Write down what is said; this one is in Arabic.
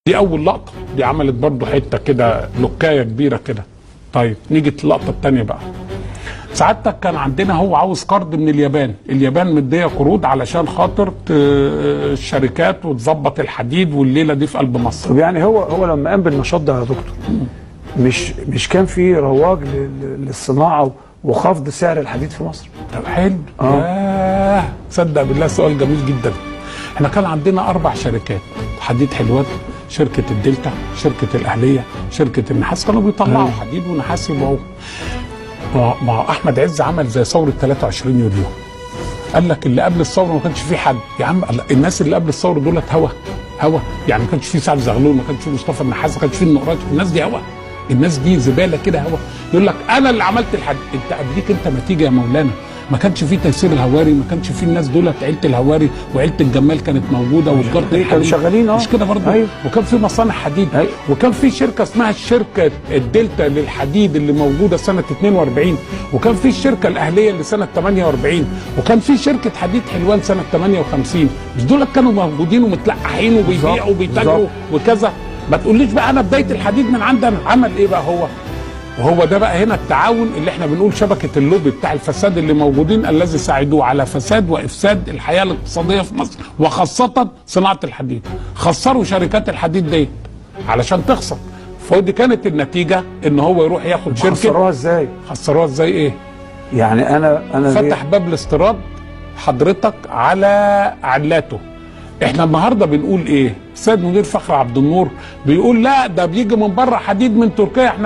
دي اول لقطه، دي عملت برضو حته كده لوكايه كبيره كده. طيب نيجي اللقطه الثانيه بقى. سعادتك كان عندنا هو عاوز قرض من اليابان، اليابان مديه قروض علشان خاطر الشركات وتظبط الحديد والليله دي في قلب مصر. طب يعني هو لما قام بالنشاط ده يا دكتور مش كان في رواج للصناعه وخفض سعر الحديد في مصر؟ طب حلو. صدق بالله سؤال جميل جدا. احنا كان عندنا 4 شركات حديد حلوان، شركه الدلتا، شركه الاهليه، شركه النحاس، كانوا بيطلعوا حديد ونحاس يبيعوه. ما احمد عز عمل زي ثوره 23 يوليو، قال لك اللي قبل الثوره ما كانش فيه حد. يا عم الناس اللي قبل الثوره دولت هوا يعني، ما كانش فيه سعد زغلول، ما كانش فيه مصطفى النحاس، ما كانش فيه النقراش، الناس دي هوا، الناس دي زباله كده هوا. يقول لك انا اللي عملت الحديد. انت قبليك انت نتيجه يا مولانا. ما كانش فيه تيسير الهواري، ما كانش فيه الناس دولت، عيله الهواري وعيله الجمال كانت موجوده وتجاره الحديد كانوا شغالين مش كده برضه؟ أيوه. وكان في مصانع حديد. أيوه. وكان في شركه اسمها الشركه الدلتا للحديد اللي موجوده سنه 42، وكان في الشركه الاهليه اللي سنه 48، وكان في شركه حديد حلوان سنه 58. مش دولت كانوا موجودين ومتلقحين وبيبيعوا وبيتاجروا وكذا؟ ما تقوليش بقى انا بدايه الحديد من عندنا. عمل ايه بقى هو؟ وهو ده بقى هنا التعاون اللي احنا بنقول شبكه اللوبي بتاع الفساد اللي موجودين، الذي ساعدوه على فساد وافساد الحياه الاقتصاديه في مصر وخاصه صناعه الحديد. خسروا شركات الحديد دي علشان تخسر، فدي كانت النتيجه ان هو يروح ياخد شركه. خسروها ازاي؟ خسروها ازاي ايه؟ يعني انا فتح باب الاستيراد حضرتك على علاته. احنا النهارده بنقول ايه؟ السيد مدير فخر عبد النور بيقول لا ده بيجي من بره حديد من تركيا. احنا